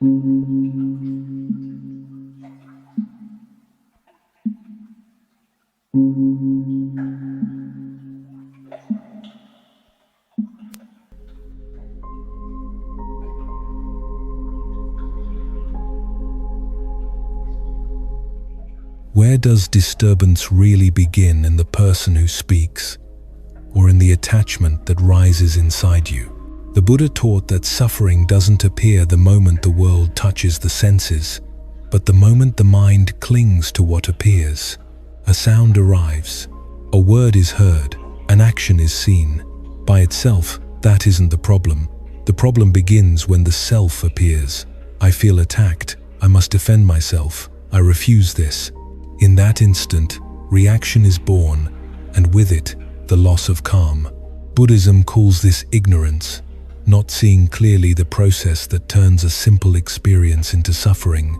Where does disturbance really begin, in the person who speaks, or in the attachment that rises inside you? The Buddha taught that suffering doesn't appear the moment the world touches the senses, but the moment the mind clings to what appears. A sound arrives, a word is heard, an action is seen. By itself, that isn't the problem. The problem begins when the self appears. I feel attacked. I must defend myself. I refuse this. In that instant, reaction is born, and with it, the loss of calm. Buddhism calls this ignorance, not seeing clearly the process that turns a simple experience into suffering.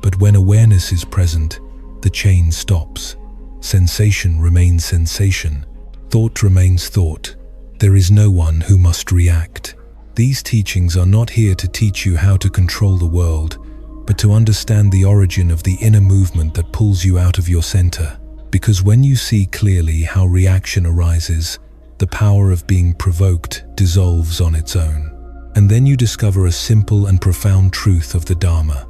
But when awareness is present, the chain stops. Sensation remains sensation. Thought remains thought. There is no one who must react. These teachings are not here to teach you how to control the world, but to understand the origin of the inner movement that pulls you out of your center. Because when you see clearly how reaction arises, the power of being provoked dissolves on its own. And then you discover a simple and profound truth of the Dharma.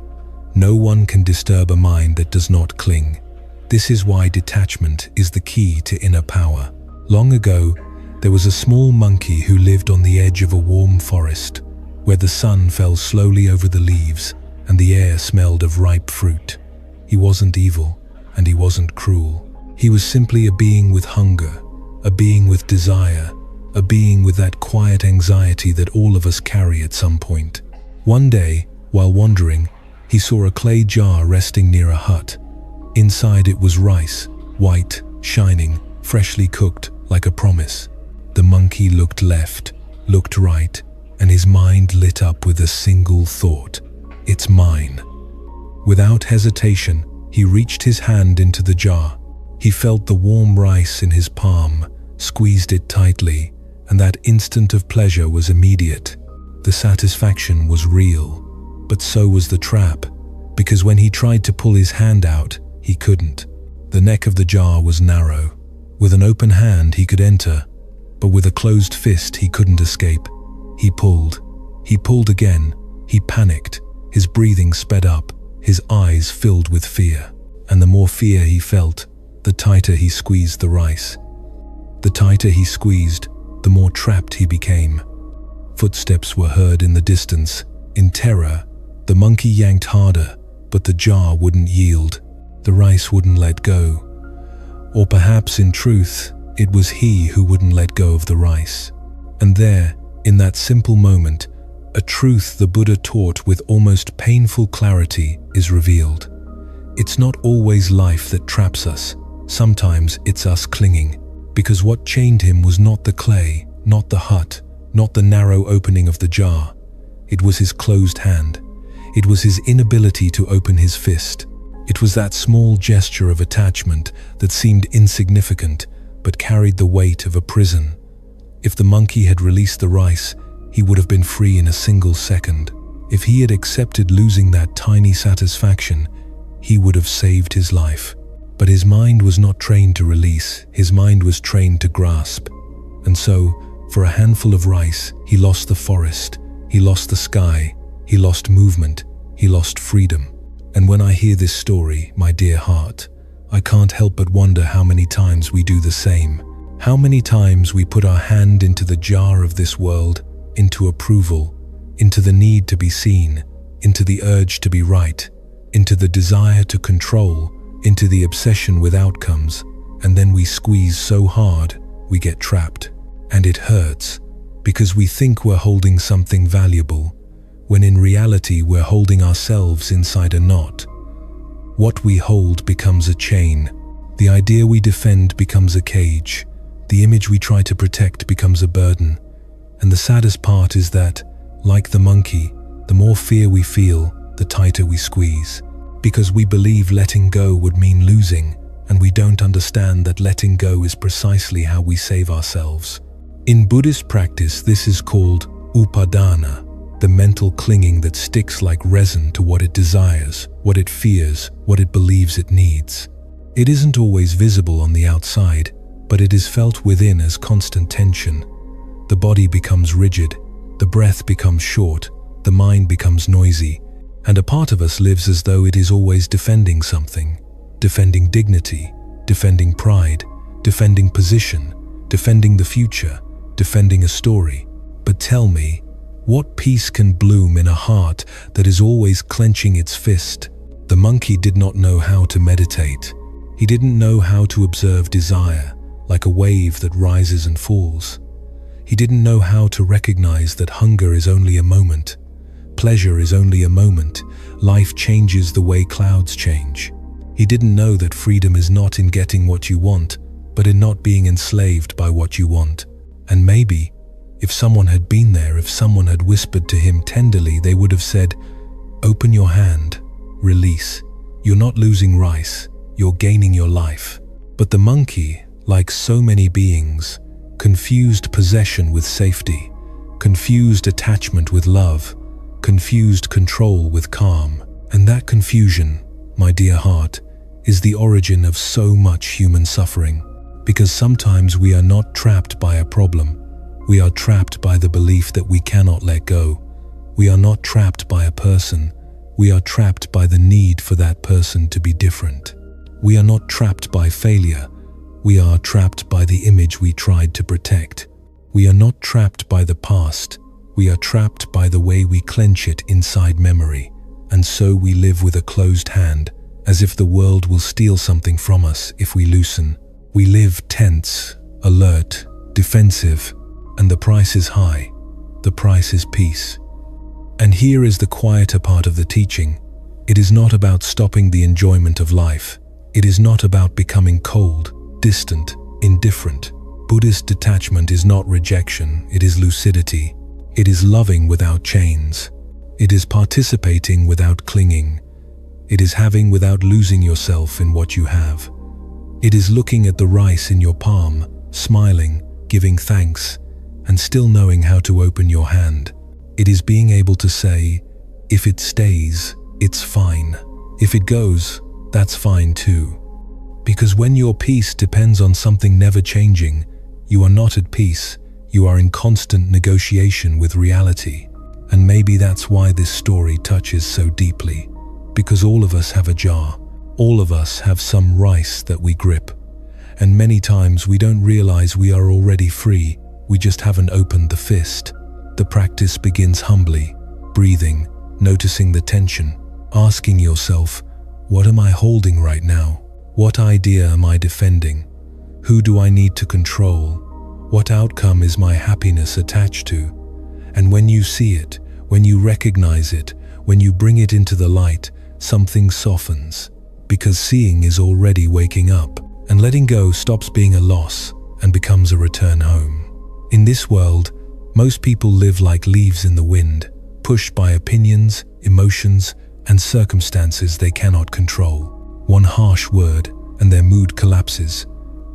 No one can disturb a mind that does not cling. This is why detachment is the key to inner power. Long ago, there was a small monkey who lived on the edge of a warm forest, where the sun fell slowly over the leaves and the air smelled of ripe fruit. He wasn't evil, and he wasn't cruel. He was simply a being with hunger, a being with desire, a being with that quiet anxiety that all of us carry at some point. One day, while wandering, he saw a clay jar resting near a hut. Inside it was rice, white, shining, freshly cooked, like a promise. The monkey looked left, looked right, and his mind lit up with a single thought: it's mine. Without hesitation, he reached his hand into the jar. He felt the warm rice in his palm, squeezed it tightly, and that instant of pleasure was immediate. The satisfaction was real, but so was the trap, because when he tried to pull his hand out, he couldn't. The neck of the jar was narrow. With an open hand he could enter, but with a closed fist he couldn't escape. He pulled again. He panicked. His breathing sped up, his eyes filled with fear. And the more fear he felt, the tighter he squeezed the rice. The tighter he squeezed, the more trapped he became. Footsteps were heard in the distance. In terror, the monkey yanked harder, but the jar wouldn't yield. The rice wouldn't let go. Or perhaps, in truth, it was he who wouldn't let go of the rice. And there, in that simple moment, a truth the Buddha taught with almost painful clarity is revealed. It's not always life that traps us. Sometimes it's us clinging. Because what chained him was not the clay, not the hut, not the narrow opening of the jar. It was his closed hand. It was his inability to open his fist. It was that small gesture of attachment that seemed insignificant but carried the weight of a prison. If the monkey had released the rice, he would have been free in a single second. If he had accepted losing that tiny satisfaction, he would have saved his life. But his mind was not trained to release. His mind was trained to grasp. And so, for a handful of rice, he lost the forest, he lost the sky, he lost movement, he lost freedom. And when I hear this story, my dear heart, I can't help but wonder how many times we do the same. How many times we put our hand into the jar of this world, into approval, into the need to be seen, into the urge to be right, into the desire to control, into the obsession with outcomes, and then we squeeze so hard, we get trapped. And it hurts, because we think we're holding something valuable, when in reality we're holding ourselves inside a knot. What we hold becomes a chain. The idea we defend becomes a cage. The image we try to protect becomes a burden. And the saddest part is that, like the monkey, the more fear we feel, the tighter we squeeze. Because we believe letting go would mean losing, and we don't understand that letting go is precisely how we save ourselves. In Buddhist practice, this is called upadana, the mental clinging that sticks like resin to what it desires, what it fears, what it believes it needs. It isn't always visible on the outside, but it is felt within as constant tension. The body becomes rigid, the breath becomes short, the mind becomes noisy, and a part of us lives as though it is always defending something, defending dignity, defending pride, defending position, defending the future, defending a story. But tell me, what peace can bloom in a heart that is always clenching its fist? The monkey did not know how to meditate. He didn't know how to observe desire, like a wave that rises and falls. He didn't know how to recognize that hunger is only a moment, pleasure is only a moment, life changes the way clouds change. He didn't know that freedom is not in getting what you want, but in not being enslaved by what you want. And maybe, if someone had been there, if someone had whispered to him tenderly, they would have said, "Open your hand, release. You're not losing rice, you're gaining your life." But the monkey, like so many beings, confused possession with safety, confused attachment with love, confused control with calm. And that confusion, my dear heart, is the origin of so much human suffering. Because sometimes we are not trapped by a problem. We are trapped by the belief that we cannot let go. We are not trapped by a person. We are trapped by the need for that person to be different. We are not trapped by failure. We are trapped by the image we tried to protect. We are not trapped by the past. We are trapped by the way we clench it inside memory. And so we live with a closed hand, as if the world will steal something from us if we loosen. We live tense, alert, defensive, and the price is high. The price is peace. And here is the quieter part of the teaching. It is not about stopping the enjoyment of life. It is not about becoming cold, distant, indifferent. Buddhist detachment is not rejection, it is lucidity. It is loving without chains. It is participating without clinging. It is having without losing yourself in what you have. It is looking at the rice in your palm, smiling, giving thanks, and still knowing how to open your hand. It is being able to say, if it stays, it's fine. If it goes, that's fine too. Because when your peace depends on something never changing, you are not at peace, you are in constant negotiation with reality. And maybe that's why this story touches so deeply. Because all of us have a jar. All of us have some rice that we grip. And many times we don't realize we are already free, we just haven't opened the fist. The practice begins humbly, breathing, noticing the tension, asking yourself, what am I holding right now? What idea am I defending? Who do I need to control? What outcome is my happiness attached to? And when you see it, when you recognize it, when you bring it into the light, something softens. Because seeing is already waking up, and letting go stops being a loss and becomes a return home. In this world, most people live like leaves in the wind, pushed by opinions, emotions, and circumstances they cannot control. One harsh word, and their mood collapses.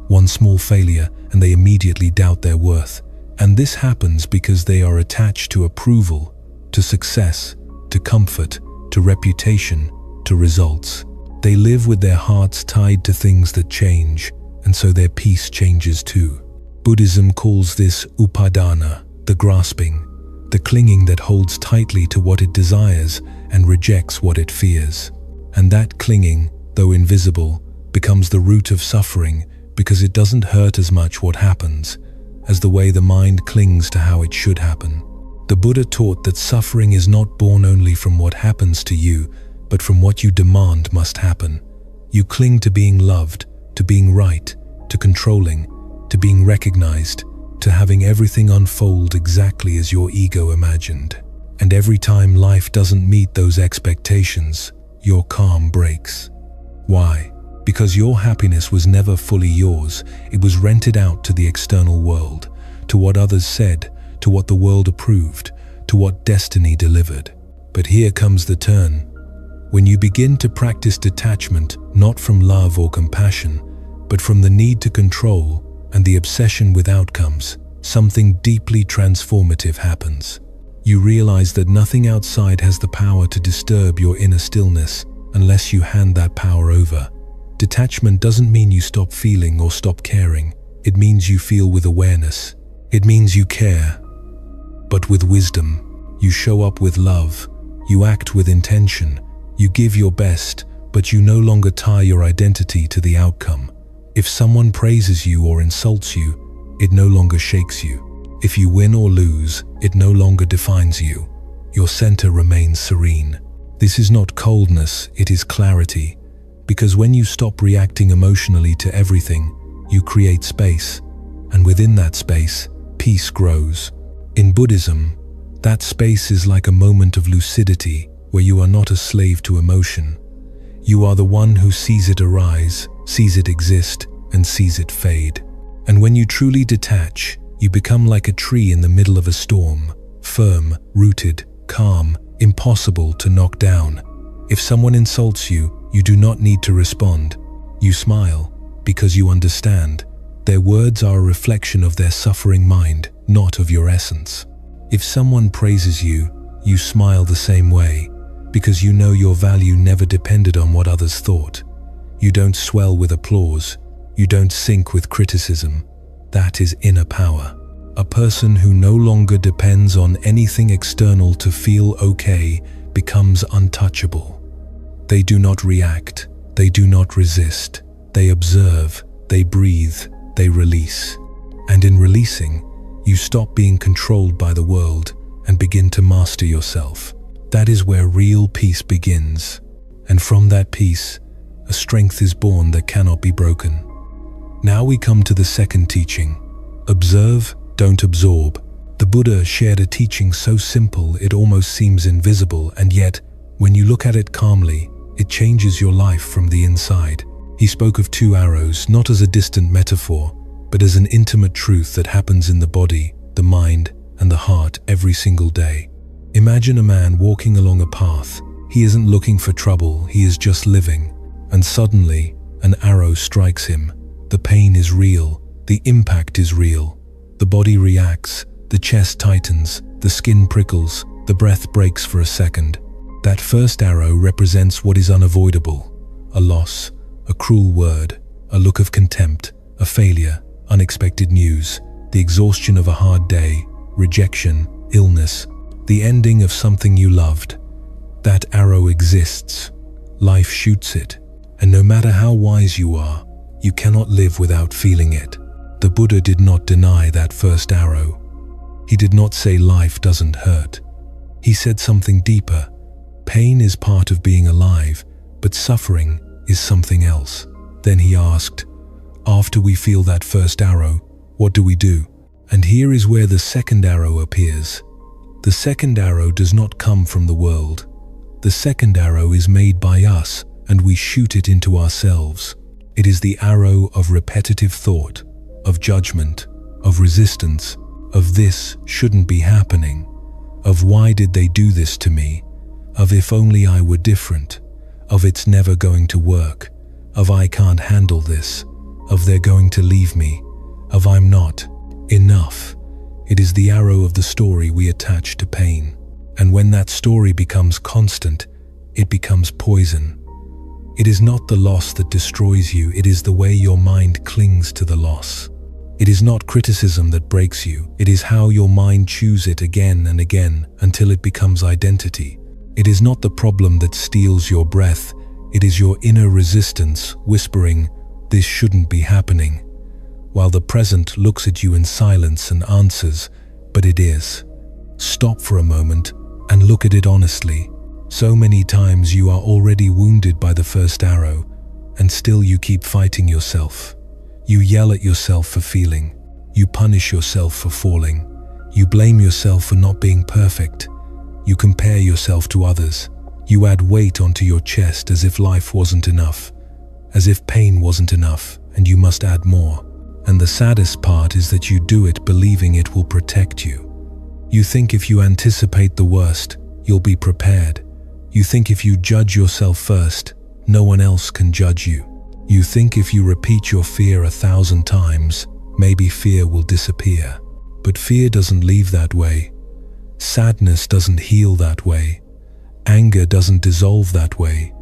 One small failure, and they immediately doubt their worth. And this happens because they are attached to approval, to success, to comfort, to reputation, to results. They live with their hearts tied to things that change, and so their peace changes too. Buddhism calls this upadana, the grasping, the clinging that holds tightly to what it desires and rejects what it fears. And that clinging, though invisible, becomes the root of suffering because it doesn't hurt as much what happens as the way the mind clings to how it should happen. The Buddha taught that suffering is not born only from what happens to you, but from what you demand must happen. You cling to being loved, to being right, to controlling, to being recognized, to having everything unfold exactly as your ego imagined. And every time life doesn't meet those expectations, your calm breaks. Why? Because your happiness was never fully yours. It was rented out to the external world, to what others said, to what the world approved, to what destiny delivered. But here comes the turn. When you begin to practice detachment, not from love or compassion, but from the need to control and the obsession with outcomes, something deeply transformative happens. You realize that nothing outside has the power to disturb your inner stillness unless you hand that power over. Detachment doesn't mean you stop feeling or stop caring. It means you feel with awareness. It means you care, but with wisdom. You show up with love. You act with intention. You give your best, but you no longer tie your identity to the outcome. If someone praises you or insults you, it no longer shakes you. If you win or lose, it no longer defines you. Your center remains serene. This is not coldness, it is clarity. Because when you stop reacting emotionally to everything, you create space. And within that space, peace grows. In Buddhism, that space is like a moment of lucidity where you are not a slave to emotion. You are the one who sees it arise, sees it exist, and sees it fade. And when you truly detach, you become like a tree in the middle of a storm, firm, rooted, calm, impossible to knock down. If someone insults you, you do not need to respond. You smile because you understand. Their words are a reflection of their suffering mind, not of your essence. If someone praises you, you smile the same way, because you know your value never depended on what others thought. You don't swell with applause. You don't sink with criticism. That is inner power. A person who no longer depends on anything external to feel okay becomes untouchable. They do not react. They do not resist. They observe. They breathe. They release. And in releasing, you stop being controlled by the world and begin to master yourself. That is where real peace begins. And from that peace, a strength is born that cannot be broken. Now we come to the second teaching. Observe, don't absorb. The Buddha shared a teaching so simple it almost seems invisible, and yet, when you look at it calmly, it changes your life from the inside. He spoke of 2 arrows, not as a distant metaphor, but as an intimate truth that happens in the body, the mind, and the heart every single day. Imagine a man walking along a path. He isn't looking for trouble, he is just living. And suddenly, an arrow strikes him. The pain is real, the impact is real. The body reacts, the chest tightens, the skin prickles, the breath breaks for a second. That first arrow represents what is unavoidable: a loss, a cruel word, a look of contempt, a failure, unexpected news, the exhaustion of a hard day, rejection, illness, the ending of something you loved. That arrow exists. Life shoots it. And no matter how wise you are, you cannot live without feeling it. The Buddha did not deny that first arrow. He did not say life doesn't hurt. He said something deeper. Pain is part of being alive, but suffering is something else. Then he asked, after we feel that first arrow, what do we do? And here is where the second arrow appears. The second arrow does not come from the world. The second arrow is made by us, and we shoot it into ourselves. It is the arrow of repetitive thought, of judgment, of resistance, of this shouldn't be happening, of why did they do this to me, of if only I were different, of it's never going to work, of I can't handle this, of they're going to leave me, of I'm not enough. It is the arrow of the story we attach to pain. And when that story becomes constant, it becomes poison. It is not the loss that destroys you, it is the way your mind clings to the loss. It is not criticism that breaks you, it is how your mind chews it again and again until it becomes identity. It is not the problem that steals your breath, it is your inner resistance whispering, "This shouldn't be happening," while the present looks at you in silence and answers, "But it is." Stop for a moment and look at it honestly. So many times you are already wounded by the first arrow, and still you keep fighting yourself. You yell at yourself for feeling. You punish yourself for falling. You blame yourself for not being perfect. You compare yourself to others. You add weight onto your chest as if life wasn't enough, as if pain wasn't enough, and you must add more. And the saddest part is that you do it believing it will protect you. You think if you anticipate the worst, you'll be prepared. You think if you judge yourself first, no one else can judge you. You think if you repeat your fear 1,000 times, maybe fear will disappear. But fear doesn't leave that way. Sadness doesn't heal that way. Anger doesn't dissolve that way.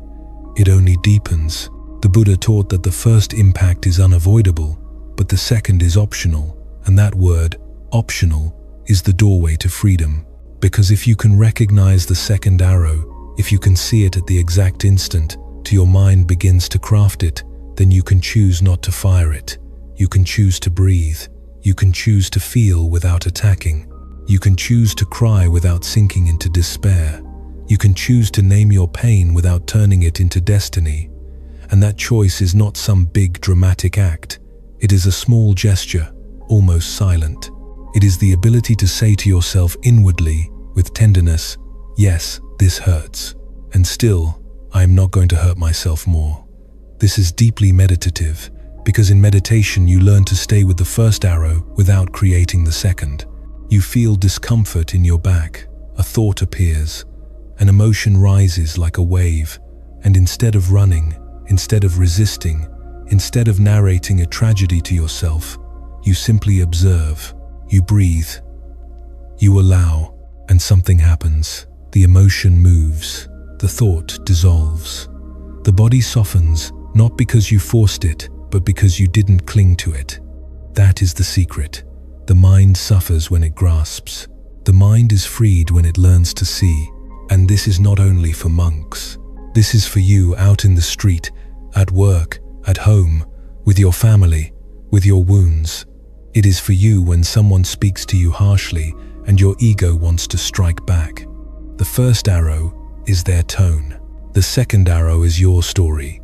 It only deepens. The Buddha taught that the first impact is unavoidable, but the second is optional, and that word, optional, is the doorway to freedom. Because if you can recognize the second arrow, if you can see it at the exact instant till your mind begins to craft it, then you can choose not to fire it. You can choose to breathe. You can choose to feel without attacking. You can choose to cry without sinking into despair. You can choose to name your pain without turning it into destiny. And that choice is not some big dramatic act. It is a small gesture, almost silent. It is the ability to say to yourself inwardly, with tenderness, yes, this hurts. And still, I am not going to hurt myself more. This is deeply meditative, because in meditation you learn to stay with the first arrow without creating the second. You feel discomfort in your back, a thought appears, an emotion rises like a wave, and instead of running, instead of resisting, instead of narrating a tragedy to yourself, you simply observe, you breathe, you allow, and something happens. The emotion moves, the thought dissolves. The body softens, not because you forced it, but because you didn't cling to it. That is the secret. The mind suffers when it grasps. The mind is freed when it learns to see. And this is not only for monks. This is for you out in the street, at work, at home, with your family, with your wounds. It is for you when someone speaks to you harshly and your ego wants to strike back. The first arrow is their tone. The second arrow is your story.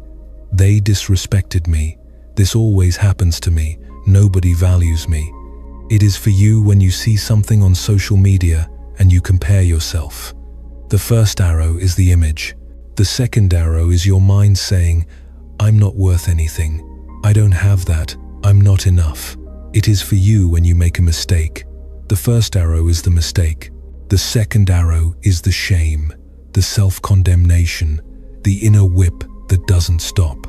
They disrespected me. This always happens to me. Nobody values me. It is for you when you see something on social media and you compare yourself. The first arrow is the image. The second arrow is your mind saying, I'm not worth anything. I don't have that. I'm not enough. It is for you when you make a mistake. The first arrow is the mistake. The second arrow is the shame, the self-condemnation, the inner whip that doesn't stop.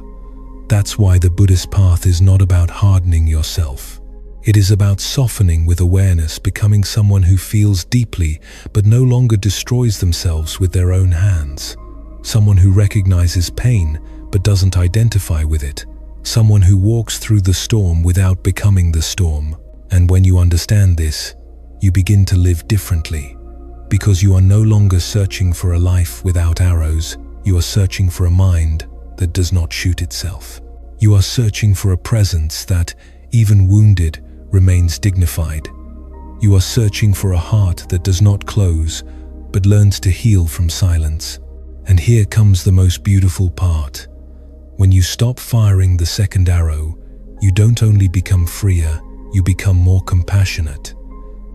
That's why the Buddhist path is not about hardening yourself. It is about softening with awareness, becoming someone who feels deeply but no longer destroys themselves with their own hands. Someone who recognizes pain but doesn't identify with it. Someone who walks through the storm without becoming the storm. And when you understand this, you begin to live differently. Because you are no longer searching for a life without arrows, you are searching for a mind that does not shoot itself. You are searching for a presence that, even wounded, remains dignified. You are searching for a heart that does not close, but learns to heal from silence. And here comes the most beautiful part. When you stop firing the second arrow, you don't only become freer, you become more compassionate.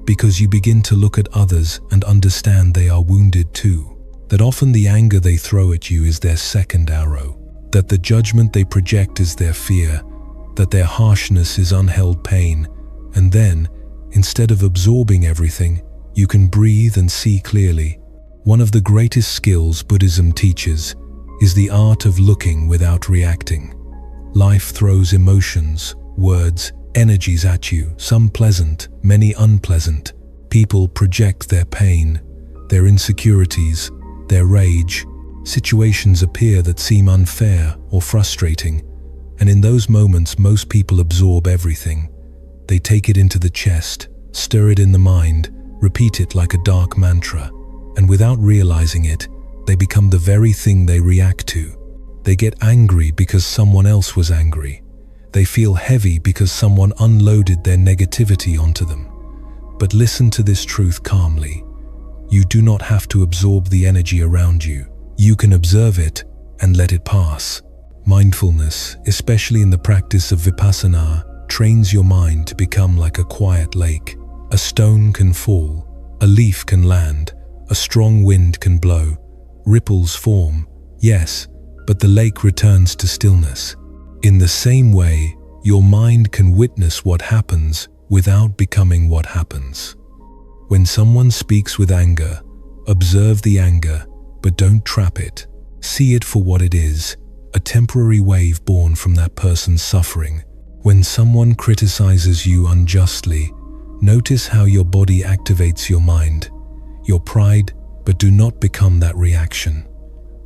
Because you begin to look at others and understand they are wounded too. That often the anger they throw at you is their second arrow. That the judgment they project is their fear. That their harshness is unheld pain. And then, instead of absorbing everything, you can breathe and see clearly. One of the greatest skills Buddhism teaches is the art of looking without reacting. Life throws emotions, words, energies at you, some pleasant, many unpleasant. People project their pain, their insecurities, their rage. Situations appear that seem unfair or frustrating, and in those moments most people absorb everything. They take it into the chest, stir it in the mind, repeat it like a dark mantra, and without realizing it, they become the very thing they react to. They get angry because someone else was angry. They feel heavy because someone unloaded their negativity onto them. But listen to this truth calmly. You do not have to absorb the energy around you. You can observe it and let it pass. Mindfulness, especially in the practice of vipassana, trains your mind to become like a quiet lake. A stone can fall, a leaf can land, a strong wind can blow, ripples form, yes, but the lake returns to stillness. In the same way, your mind can witness what happens without becoming what happens. When someone speaks with anger, observe the anger, but don't trap it. See it for what it is, a temporary wave born from that person's suffering. When someone criticizes you unjustly, notice how your body activates your mind. your pride, but do not become that reaction.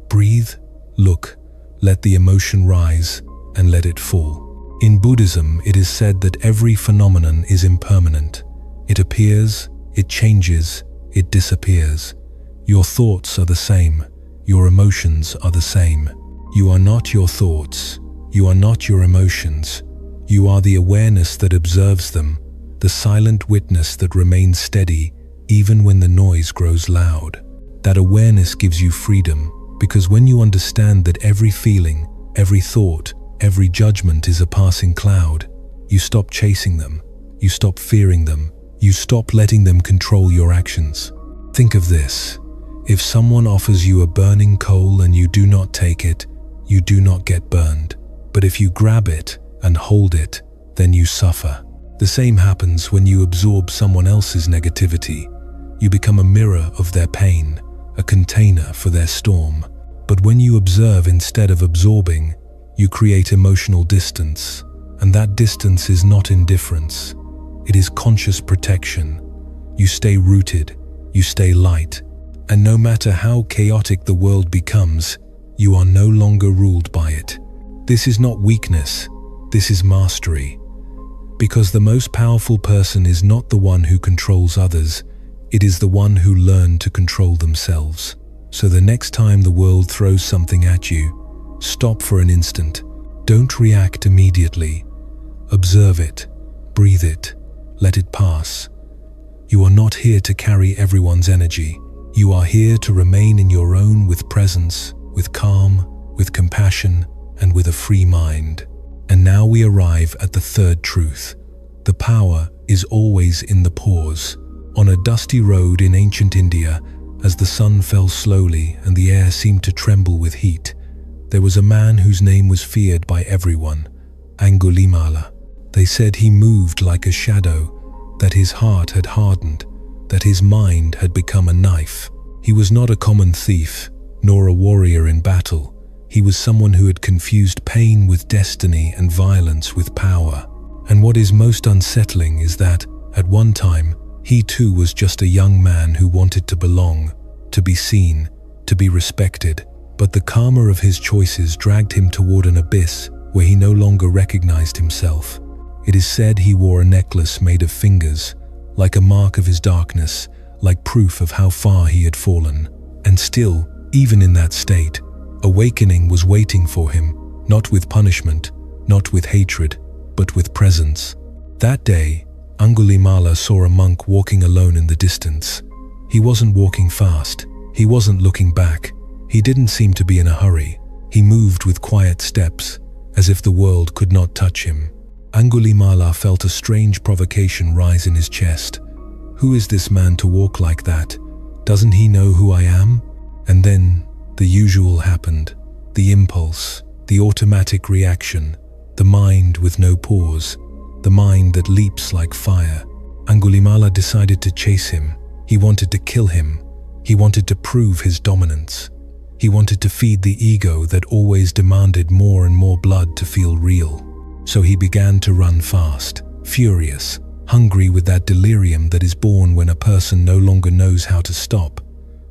Breathe, look, let the emotion rise, and let it fall. In Buddhism, it is said that every phenomenon is impermanent. It appears, it changes, it disappears. Your thoughts are the same. Your emotions are the same. You are not your thoughts. You are not your emotions. You are the awareness that observes them, the silent witness that remains steady even when the noise grows loud. That awareness gives you freedom, because when you understand that every feeling, every thought, every judgment is a passing cloud, you stop chasing them, you stop fearing them, you stop letting them control your actions. Think of this. If someone offers you a burning coal and you do not take it, you do not get burned. But if you grab it and hold it, then you suffer. The same happens when you absorb someone else's negativity. You become a mirror of their pain, a container for their storm. But when you observe instead of absorbing, you create emotional distance. And that distance is not indifference. It is conscious protection. You stay rooted, you stay light. And no matter how chaotic the world becomes, you are no longer ruled by it. This is not weakness, this is mastery. Because the most powerful person is not the one who controls others, it is the one who learned to control themselves. So the next time the world throws something at you, stop for an instant. Don't react immediately. Observe it, breathe it, let it pass. You are not here to carry everyone's energy. You are here to remain in your own with presence, with calm, with compassion, and with a free mind. And now we arrive at the third truth. The power is always in the pause. On a dusty road in ancient India, as the sun fell slowly and the air seemed to tremble with heat, there was a man whose name was feared by everyone, Angulimala. They said he moved like a shadow, that his heart had hardened, that his mind had become a knife. He was not a common thief, nor a warrior in battle. He was someone who had confused pain with destiny and violence with power. And what is most unsettling is that, at one time, he too was just a young man who wanted to belong, to be seen, to be respected. But the karma of his choices dragged him toward an abyss where he no longer recognized himself. It is said he wore a necklace made of fingers, like a mark of his darkness, like proof of how far he had fallen. And still, even in that state, awakening was waiting for him, not with punishment, not with hatred, but with presence. That day, Angulimala saw a monk walking alone in the distance. He wasn't walking fast. He wasn't looking back. He didn't seem to be in a hurry. He moved with quiet steps, as if the world could not touch him. Angulimala felt a strange provocation rise in his chest. Who is this man to walk like that? Doesn't he know who I am? And then the usual happened. The impulse, the automatic reaction, the mind with no pause, the mind that leaps like fire. Angulimala decided to chase him. He wanted to kill him. He wanted to prove his dominance. He wanted to feed the ego that always demanded more and more blood to feel real. So he began to run fast, furious, hungry with that delirium that is born when a person no longer knows how to stop.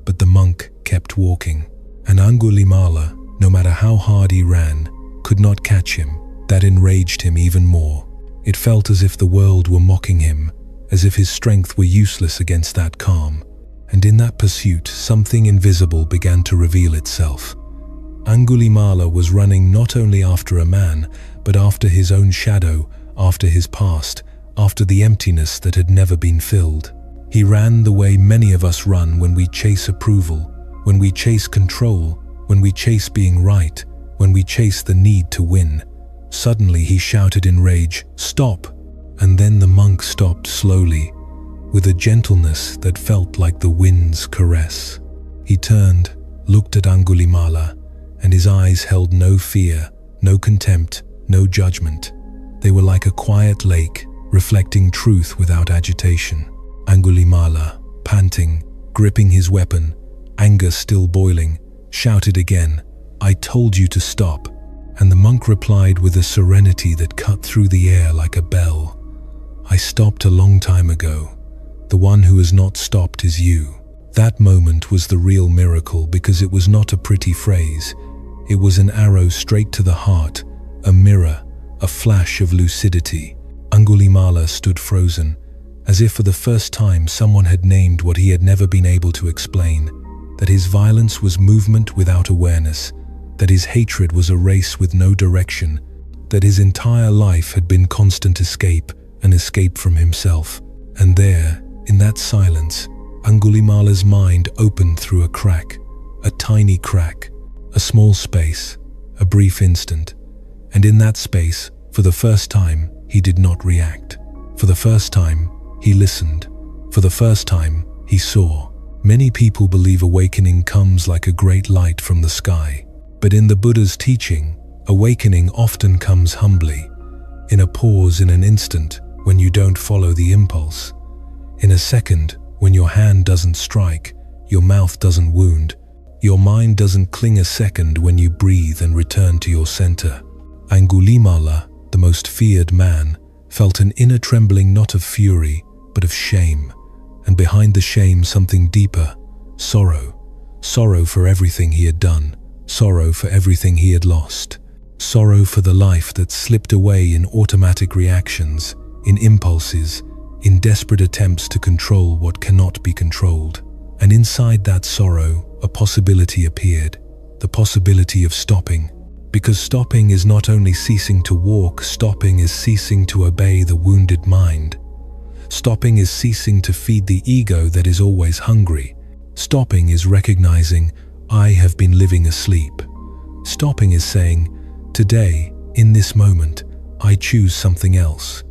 But the monk kept walking, and Angulimala, no matter how hard he ran, could not catch him. That enraged him even more. It felt as if the world were mocking him, as if his strength were useless against that calm. And in that pursuit, something invisible began to reveal itself. Angulimala was running not only after a man, but after his own shadow, after his past, after the emptiness that had never been filled. He ran the way many of us run when we chase approval, when we chase control, when we chase being right, when we chase the need to win. Suddenly he shouted in rage, "Stop!" And then the monk stopped slowly, with a gentleness that felt like the wind's caress. He turned, looked at Angulimala, and his eyes held no fear, no contempt, no judgment. They were like a quiet lake, reflecting truth without agitation. Angulimala, panting, gripping his weapon, anger still boiling, shouted again, "I told you to stop." And the monk replied with a serenity that cut through the air like a bell, "I stopped a long time ago. The one who has not stopped is you." That moment was the real miracle because it was not a pretty phrase. It was an arrow straight to the heart, a mirror, a flash of lucidity. Angulimala stood frozen, as if for the first time someone had named what he had never been able to explain, that his violence was movement without awareness, that his hatred was a race with no direction, that his entire life had been constant escape, an escape from himself. And there, in that silence, Angulimala's mind opened through a crack, a tiny crack, a small space, a brief instant. And in that space, for the first time, he did not react. For the first time, he listened. For the first time, he saw. Many people believe awakening comes like a great light from the sky. But in the Buddha's teaching, awakening often comes humbly, in a pause, in an instant, when you don't follow the impulse. In a second, when your hand doesn't strike, your mouth doesn't wound, your mind doesn't cling, a second when you breathe and return to your center. Angulimala, the most feared man, felt an inner trembling, not of fury, but of shame. And behind the shame, something deeper, sorrow. Sorrow for everything he had done, sorrow for everything he had lost. Sorrow for the life that slipped away in automatic reactions, in impulses, in desperate attempts to control what cannot be controlled. And inside that sorrow, a possibility appeared, the possibility of stopping. Because stopping is not only ceasing to walk, stopping is ceasing to obey the wounded mind. Stopping is ceasing to feed the ego that is always hungry. Stopping is recognizing, I have been living asleep. Stopping is saying, today, in this moment, I choose something else.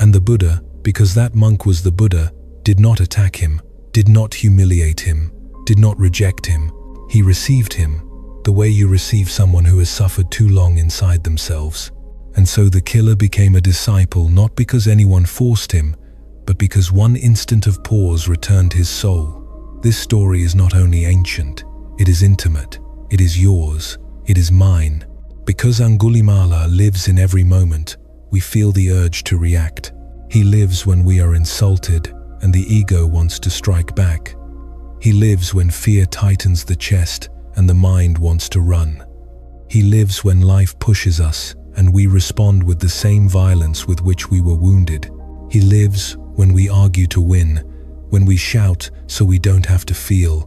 And the Buddha, because that monk was the Buddha, did not attack him, did not humiliate him, did not reject him. He received him, the way you receive someone who has suffered too long inside themselves. And so the killer became a disciple, not because anyone forced him, but because one instant of pause returned his soul. This story is not only ancient, it is intimate, it is yours, it is mine. Because Angulimala lives in every moment, we feel the urge to react. He lives when we are insulted and the ego wants to strike back. He lives when fear tightens the chest and the mind wants to run. He lives when life pushes us and we respond with the same violence with which we were wounded. He lives when we argue to win, when we shout so we don't have to feel,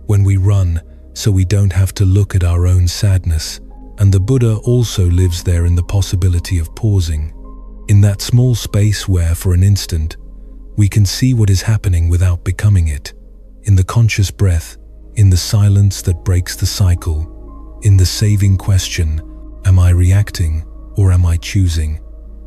when we run so we don't have to look at our own sadness. And the Buddha also lives there in the possibility of pausing, in that small space where, for an instant, we can see what is happening without becoming it, in the conscious breath, in the silence that breaks the cycle, in the saving question, am I reacting or am I choosing?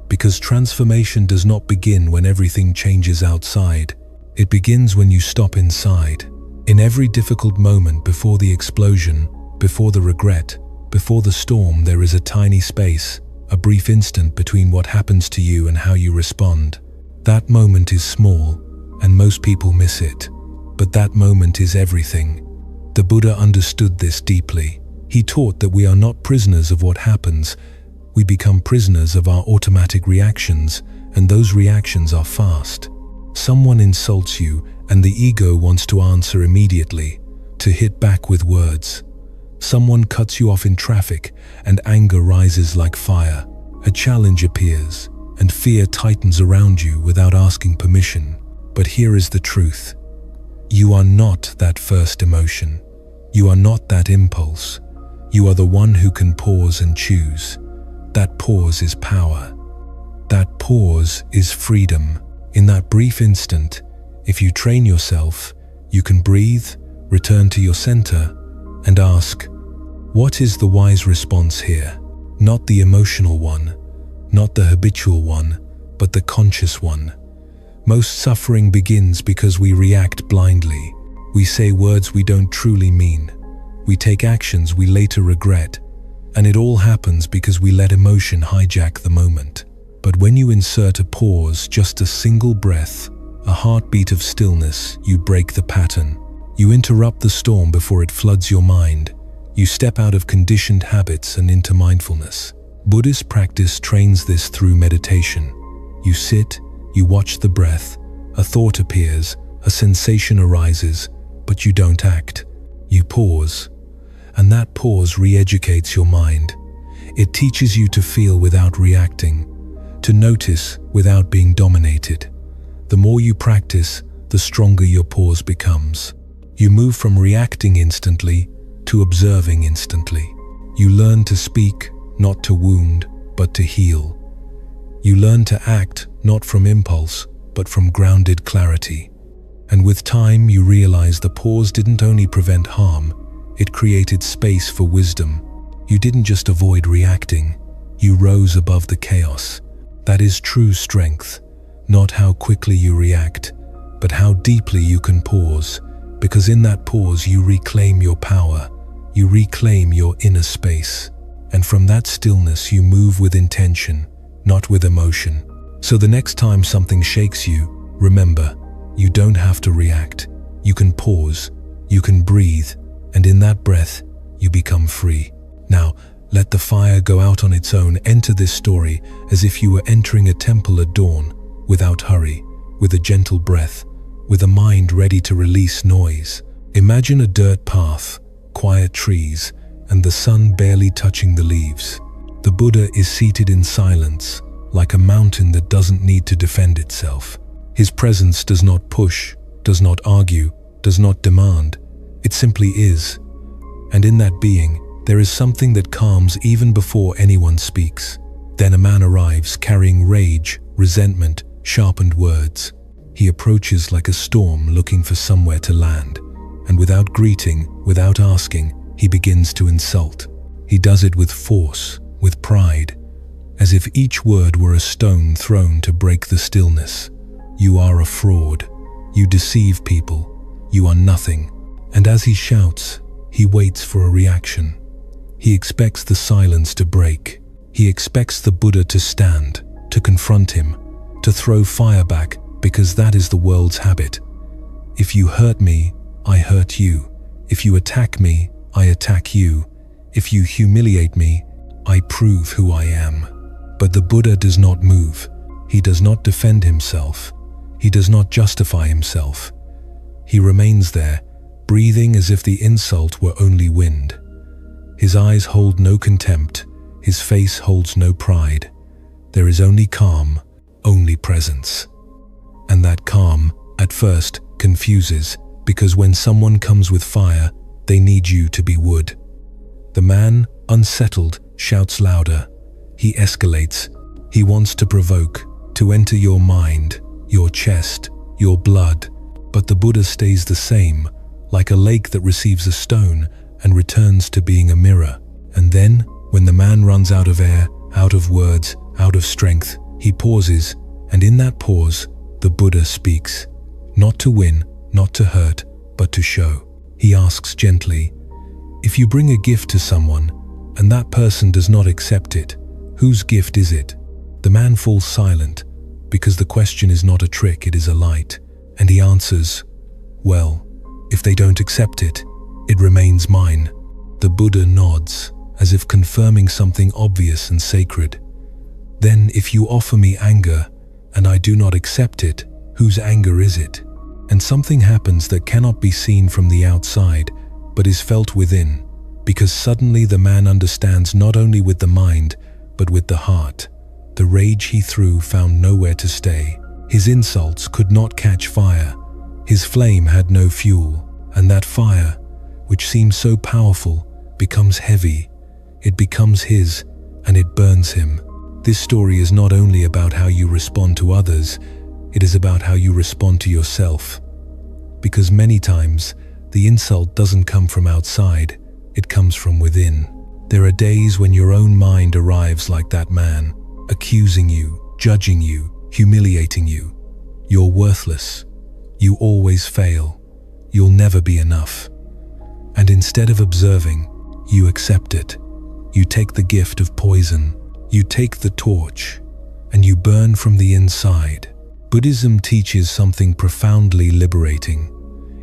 Because transformation does not begin when everything changes outside. It begins when you stop inside. In every difficult moment, before the explosion, before the regret, before the storm, there is a tiny space, a brief instant between what happens to you and how you respond. That moment is small, and most people miss it. But that moment is everything. The Buddha understood this deeply. He taught that we are not prisoners of what happens. We become prisoners of our automatic reactions, and those reactions are fast. Someone insults you, and the ego wants to answer immediately, to hit back with words. Someone cuts you off in traffic, and anger rises like fire. A challenge appears, and fear tightens around you without asking permission. But here is the truth. You are not that first emotion. You are not that impulse. You are the one who can pause and choose. That pause is power. That pause is freedom. In that brief instant, if you train yourself, you can breathe, return to your center, and ask, what is the wise response here? Not the emotional one, not the habitual one, but the conscious one. Most suffering begins because we react blindly. We say words we don't truly mean. We take actions we later regret. And it all happens because we let emotion hijack the moment. But when you insert a pause, just a single breath, a heartbeat of stillness, you break the pattern. You interrupt the storm before it floods your mind. You step out of conditioned habits and into mindfulness. Buddhist practice trains this through meditation. You sit, you watch the breath, a thought appears, a sensation arises, but you don't act. You pause, and that pause re-educates your mind. It teaches you to feel without reacting, to notice without being dominated. The more you practice, the stronger your pause becomes. You move from reacting instantly to observing instantly. You learn to speak, not to wound, but to heal. You learn to act, not from impulse, but from grounded clarity. And with time, you realize the pause didn't only prevent harm, it created space for wisdom. You didn't just avoid reacting, you rose above the chaos. That is true strength, not how quickly you react, but how deeply you can pause, because in that pause you reclaim your power, you reclaim your inner space. And from that stillness you move with intention, not with emotion. So the next time something shakes you, remember, you don't have to react. You can pause, you can breathe, and in that breath, you become free. Now, let the fire go out on its own. Enter this story as if you were entering a temple at dawn, without hurry, with a gentle breath, with a mind ready to release noise. Imagine a dirt path, quiet trees, and the sun barely touching the leaves. The Buddha is seated in silence, like a mountain that doesn't need to defend itself. His presence does not push, does not argue, does not demand. It simply is. And in that being, there is something that calms even before anyone speaks. Then a man arrives carrying rage, resentment, sharpened words. He approaches like a storm looking for somewhere to land. And without greeting, without asking, he begins to insult. He does it with force, with pride, as if each word were a stone thrown to break the stillness. You are a fraud. You deceive people. You are nothing. And as he shouts, he waits for a reaction. He expects the silence to break. He expects the Buddha to stand, to confront him, to throw fire back, because that is the world's habit. If you hurt me, I hurt you. If you attack me, I attack you. If you humiliate me, I prove who I am. But the Buddha does not move. He does not defend himself. He does not justify himself. He remains there, breathing as if the insult were only wind. His eyes hold no contempt. His face holds no pride. There is only calm, only presence. And that calm, at first, confuses, because when someone comes with fire, they need you to be wood. The man, unsettled, shouts louder. He escalates. He wants to provoke, to enter your mind, your chest, your blood. But the Buddha stays the same, like a lake that receives a stone and returns to being a mirror. And then, when the man runs out of air, out of words, out of strength, he pauses, and in that pause, the Buddha speaks. Not to win, not to hurt, but to show. He asks gently, if you bring a gift to someone, and that person does not accept it, whose gift is it? The man falls silent, because the question is not a trick, it is a light. And he answers, well, if they don't accept it, it remains mine. The Buddha nods, as if confirming something obvious and sacred. Then if you offer me anger, and I do not accept it, whose anger is it? And something happens that cannot be seen from the outside, but is felt within, because suddenly the man understands not only with the mind, but with the heart. The rage he threw found nowhere to stay. His insults could not catch fire. His flame had no fuel, and that fire, which seemed so powerful, becomes heavy. It becomes his, and it burns him. This story is not only about how you respond to others, it is about how you respond to yourself. Because many times, the insult doesn't come from outside, it comes from within. There are days when your own mind arrives like that man, accusing you, judging you, humiliating you. You're worthless. You always fail. You'll never be enough. And instead of observing, you accept it. You take the gift of poison. You take the torch, and you burn from the inside. Buddhism teaches something profoundly liberating.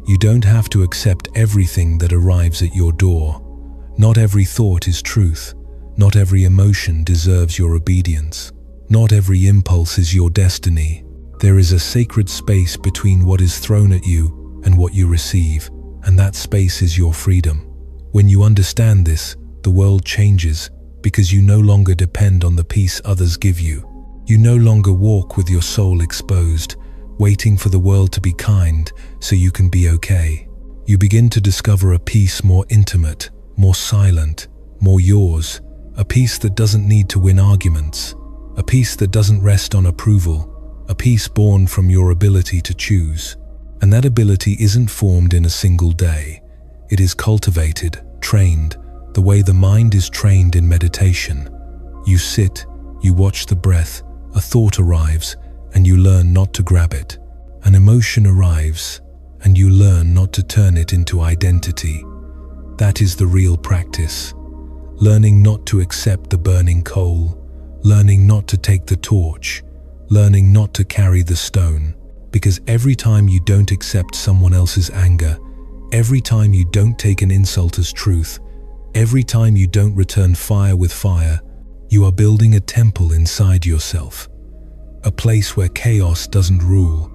You don't have to accept everything that arrives at your door. Not every thought is truth. Not every emotion deserves your obedience. Not every impulse is your destiny. There is a sacred space between what is thrown at you and what you receive, and that space is your freedom. When you understand this, the world changes because you no longer depend on the peace others give you. You no longer walk with your soul exposed, waiting for the world to be kind so you can be okay. You begin to discover a peace more intimate, more silent, more yours, a peace that doesn't need to win arguments, a peace that doesn't rest on approval, a peace born from your ability to choose. And that ability isn't formed in a single day. It is cultivated, trained, the way the mind is trained in meditation. You sit, you watch the breath, a thought arrives, and you learn not to grab it. An emotion arrives, and you learn not to turn it into identity. That is the real practice. Learning not to accept the burning coal, learning not to take the torch, learning not to carry the stone. Because every time you don't accept someone else's anger, every time you don't take an insult as truth, every time you don't return fire with fire, you are building a temple inside yourself. A place where chaos doesn't rule,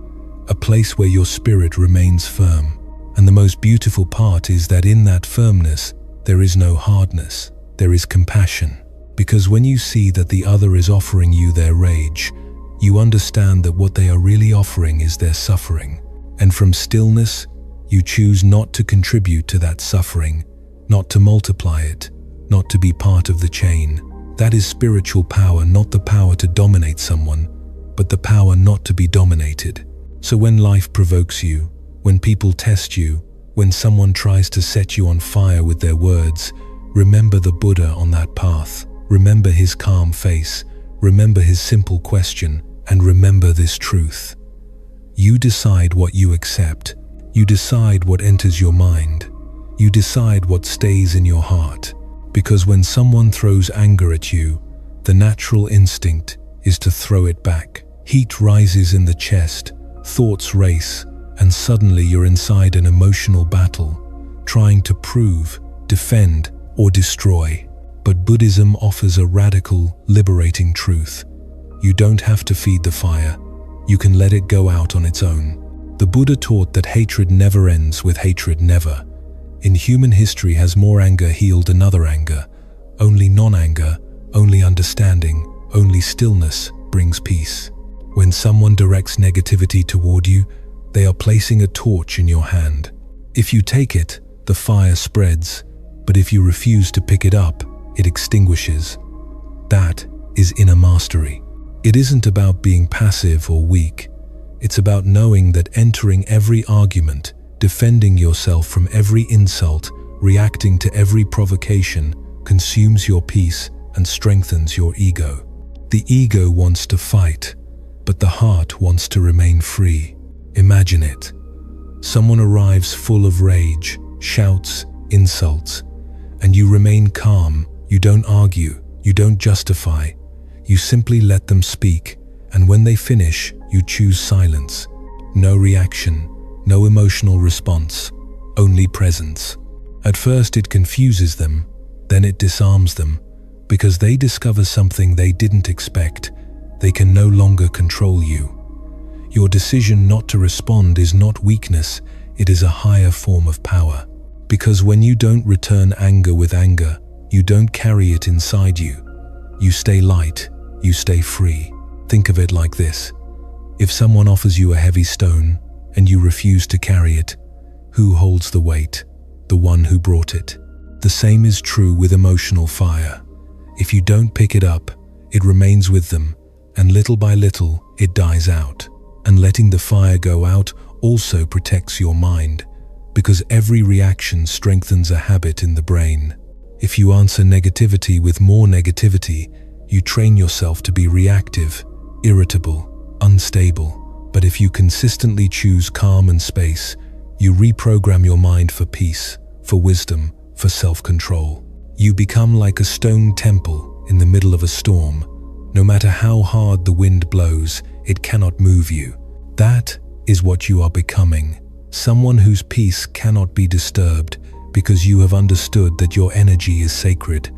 a place where your spirit remains firm. And the most beautiful part is that in that firmness, there is no hardness, there is compassion. Because when you see that the other is offering you their rage, you understand that what they are really offering is their suffering. And from stillness, you choose not to contribute to that suffering, not to multiply it, not to be part of the chain. That is spiritual power, not the power to dominate someone, but the power not to be dominated. So when life provokes you, when people test you, when someone tries to set you on fire with their words, remember the Buddha on that path. Remember his calm face, remember his simple question, and remember this truth. You decide what you accept. You decide what enters your mind. You decide what stays in your heart. Because when someone throws anger at you, the natural instinct is to throw it back. Heat rises in the chest, thoughts race, and suddenly you're inside an emotional battle, trying to prove, defend, or destroy. But Buddhism offers a radical, liberating truth. You don't have to feed the fire. You can let it go out on its own. The Buddha taught that hatred never ends with hatred never. In human history has more anger healed another anger. Only non-anger, only understanding, only stillness brings peace. When someone directs negativity toward you, they are placing a torch in your hand. If you take it, the fire spreads, but if you refuse to pick it up, it extinguishes. That is inner mastery. It isn't about being passive or weak. It's about knowing that entering every argument, defending yourself from every insult, reacting to every provocation, consumes your peace and strengthens your ego. The ego wants to fight, but the heart wants to remain free. Imagine it. Someone arrives full of rage, shouts, insults, and you remain calm. You don't argue, you don't justify. You simply let them speak, and when they finish, you choose silence. No reaction, no emotional response, only presence. At first it confuses them, then it disarms them, because they discover something they didn't expect. They can no longer control you. Your decision not to respond is not weakness, it is a higher form of power. Because when you don't return anger with anger, you don't carry it inside you. You stay light, you stay free. Think of it like this. If someone offers you a heavy stone and you refuse to carry it, who holds the weight? The one who brought it. The same is true with emotional fire. If you don't pick it up, it remains with them, and little by little, it dies out. And letting the fire go out also protects your mind, because every reaction strengthens a habit in the brain. If you answer negativity with more negativity, you train yourself to be reactive, irritable, unstable. But if you consistently choose calm and space, you reprogram your mind for peace, for wisdom, for self-control. You become like a stone temple in the middle of a storm. No matter how hard the wind blows, it cannot move you. That is what you are becoming. Someone whose peace cannot be disturbed, because you have understood that your energy is sacred,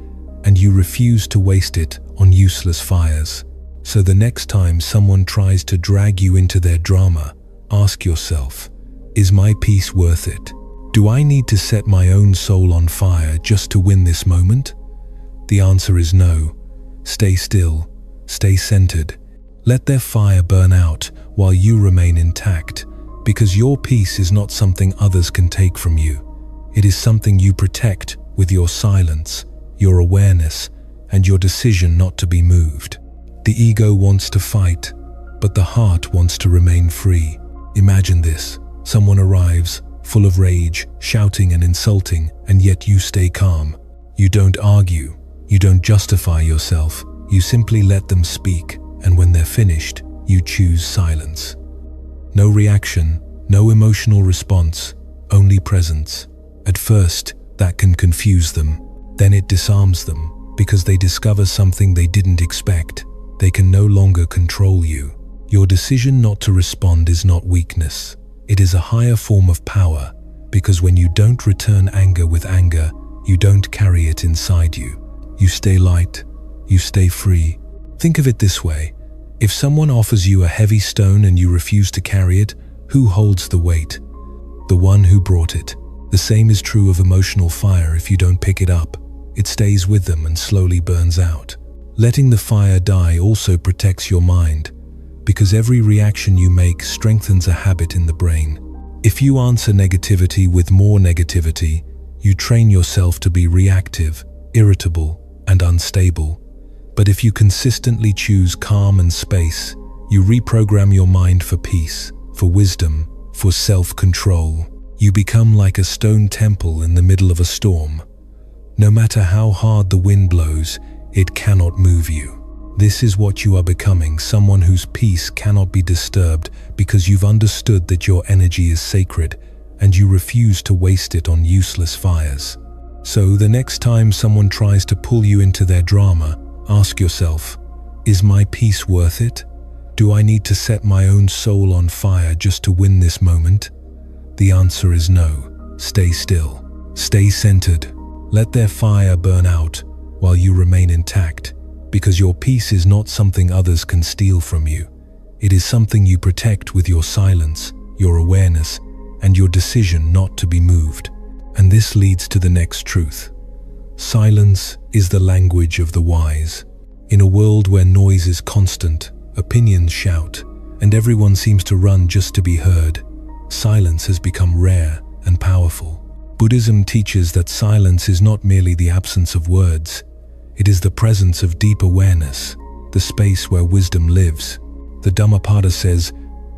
and you refuse to waste it on useless fires. So the next time someone tries to drag you into their drama, ask yourself, is my peace worth it? Do I need to set my own soul on fire just to win this moment? The answer is no. Stay still, stay centered. Let their fire burn out while you remain intact, because your peace is not something others can take from you. It is something you protect with your silence, your awareness, and your decision not to be moved. The ego wants to fight, but the heart wants to remain free. Imagine this. Someone arrives, full of rage, shouting and insulting, and yet you stay calm. You don't argue. You don't justify yourself. You simply let them speak, and when they're finished, you choose silence. No reaction, no emotional response, only presence. At first, that can confuse them. Then it disarms them, because they discover something they didn't expect. They can no longer control you. Your decision not to respond is not weakness. It is a higher form of power, because when you don't return anger with anger, you don't carry it inside you. You stay light. You stay free. Think of it this way. If someone offers you a heavy stone and you refuse to carry it, who holds the weight? The one who brought it. The same is true of emotional fire. If you don't pick it up, it stays with them and slowly burns out. Letting the fire die also protects your mind, because every reaction you make strengthens a habit in the brain. If you answer negativity with more negativity, you train yourself to be reactive, irritable, and unstable. But if you consistently choose calm and space, you reprogram your mind for peace, for wisdom, for self-control. You become like a stone temple in the middle of a storm. No matter how hard the wind blows, it cannot move you. This is what you are becoming, someone whose peace cannot be disturbed, because you've understood that your energy is sacred and you refuse to waste it on useless fires. So the next time someone tries to pull you into their drama, ask yourself, is my peace worth it? Do I need to set my own soul on fire just to win this moment? The answer is no. Stay still. Stay centered. Let their fire burn out while you remain intact, because your peace is not something others can steal from you. It is something you protect with your silence, your awareness, and your decision not to be moved. And this leads to the next truth. Silence is the language of the wise. In a world where noise is constant, opinions shout, and everyone seems to run just to be heard, silence has become rare and powerful. Buddhism teaches that silence is not merely the absence of words. It is the presence of deep awareness, the space where wisdom lives. The Dhammapada says,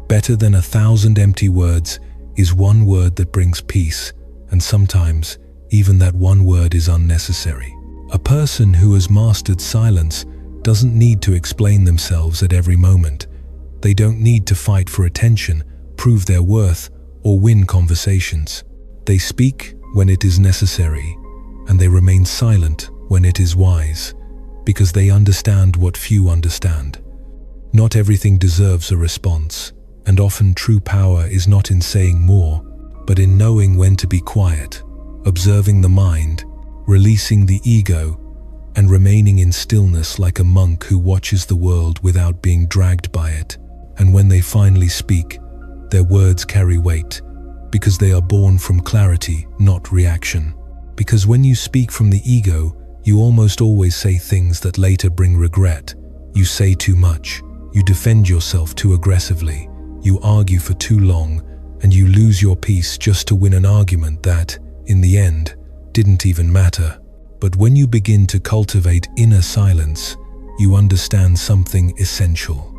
better than 1,000 empty words is one word that brings peace, and sometimes even that one word is unnecessary. A person who has mastered silence doesn't need to explain themselves at every moment. They don't need to fight for attention, prove their worth, or win conversations. They speak when it is necessary, and they remain silent when it is wise, because they understand what few understand. Not everything deserves a response, and often true power is not in saying more, but in knowing when to be quiet, observing the mind, releasing the ego, and remaining in stillness like a monk who watches the world without being dragged by it. And when they finally speak, their words carry weight, because they are born from clarity, not reaction. Because when you speak from the ego, you almost always say things that later bring regret. You say too much, you defend yourself too aggressively, you argue for too long, and you lose your peace just to win an argument that, in the end, didn't even matter. But when you begin to cultivate inner silence, you understand something essential.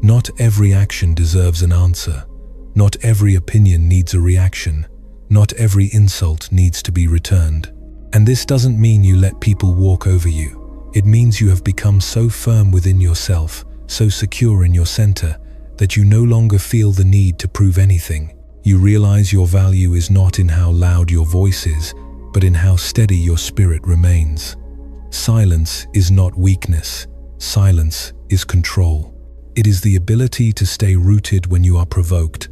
Not every action deserves an answer. Not every opinion needs a reaction. Not every insult needs to be returned. And this doesn't mean you let people walk over you. It means you have become so firm within yourself, so secure in your center, that you no longer feel the need to prove anything. You realize your value is not in how loud your voice is, but in how steady your spirit remains. Silence is not weakness. Silence is control. It is the ability to stay rooted when you are provoked,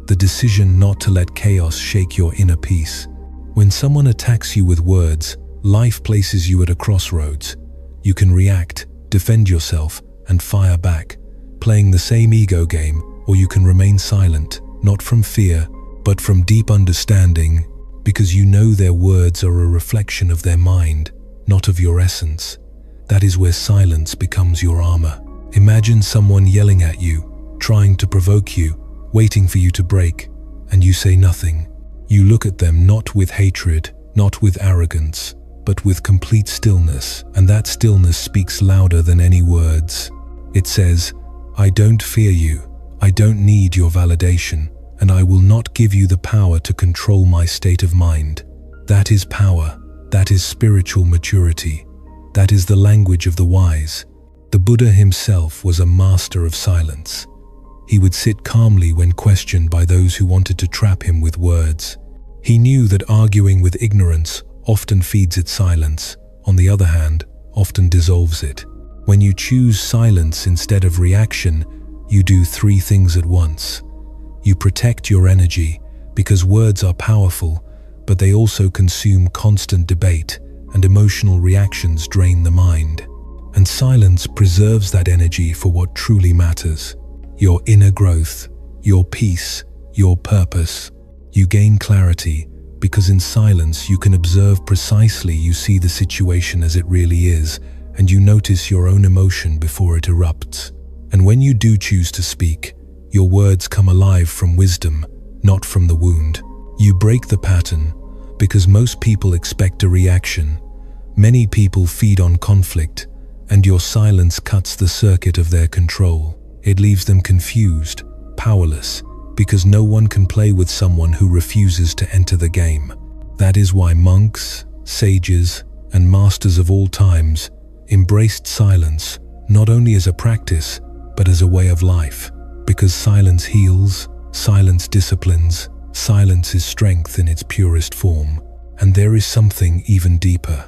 the decision not to let chaos shake your inner peace. When someone attacks you with words, life places you at a crossroads. You can react, defend yourself, and fire back, playing the same ego game, or you can remain silent, not from fear, but from deep understanding. because you know their words are a reflection of their mind, not of your essence. That is where silence becomes your armor. Imagine someone yelling at you, trying to provoke you, waiting for you to break, and you say nothing. You look at them not with hatred, not with arrogance, but with complete stillness, and that stillness speaks louder than any words. It says, "I don't fear you, I don't need your validation, and I will not give you the power to control my state of mind." That is power, that is spiritual maturity, that is the language of the wise. The Buddha himself was a master of silence. He would sit calmly when questioned by those who wanted to trap him with words. He knew that arguing with ignorance often feeds its silence, on the other hand, often dissolves it. When you choose silence instead of reaction, you do three things at once. You protect your energy, because words are powerful, but they also consume constant debate, and emotional reactions drain the mind. And silence preserves that energy for what truly matters: your inner growth, your peace, your purpose. You gain clarity, because in silence you can observe precisely. You see the situation as it really is, and you notice your own emotion before it erupts. And when you do choose to speak, your words come alive from wisdom, not from the wound. You break the pattern, because most people expect a reaction. Many people feed on conflict, and your silence cuts the circuit of their control. It leaves them confused, powerless, because no one can play with someone who refuses to enter the game. That is why monks, sages, and masters of all times embraced silence, not only as a practice, but as a way of life. Because silence heals, silence disciplines, silence is strength in its purest form. And there is something even deeper.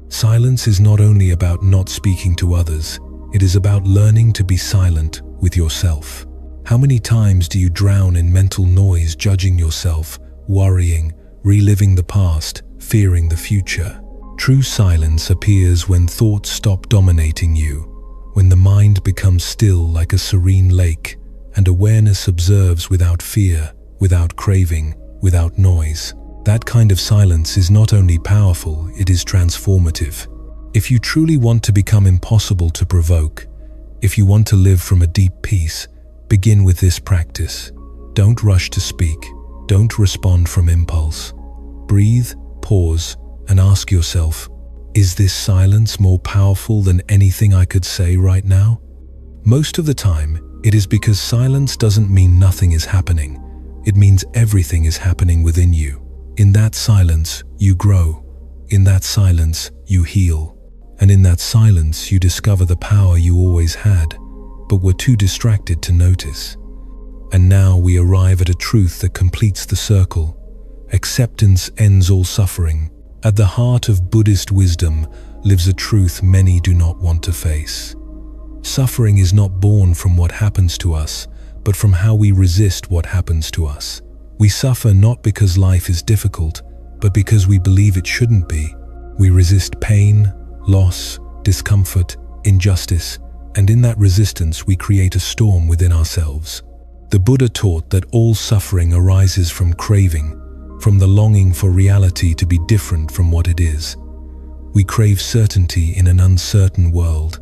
Silence is not only about not speaking to others, it is about learning to be silent with yourself. How many times do you drown in mental noise, judging yourself, worrying, reliving the past, fearing the future? True silence appears when thoughts stop dominating you, when the mind becomes still like a serene lake, and awareness observes without fear, without craving, without noise. That kind of silence is not only powerful, it is transformative. If you truly want to become impossible to provoke, if you want to live from a deep peace, begin with this practice. Don't rush to speak. Don't respond from impulse. Breathe, pause, and ask yourself, is this silence more powerful than anything I could say right now? Most of the time, it is because silence doesn't mean nothing is happening. It means everything is happening within you. In that silence, you grow. In that silence, you heal. And in that silence, you discover the power you always had, but were too distracted to notice. And now we arrive at a truth that completes the circle. Acceptance ends all suffering. At the heart of Buddhist wisdom lives a truth many do not want to face. Suffering is not born from what happens to us, but from how we resist what happens to us. We suffer not because life is difficult, but because we believe it shouldn't be. We resist pain, loss, discomfort, injustice, and in that resistance we create a storm within ourselves. The Buddha taught that all suffering arises from craving, from the longing for reality to be different from what it is. We crave certainty in an uncertain world,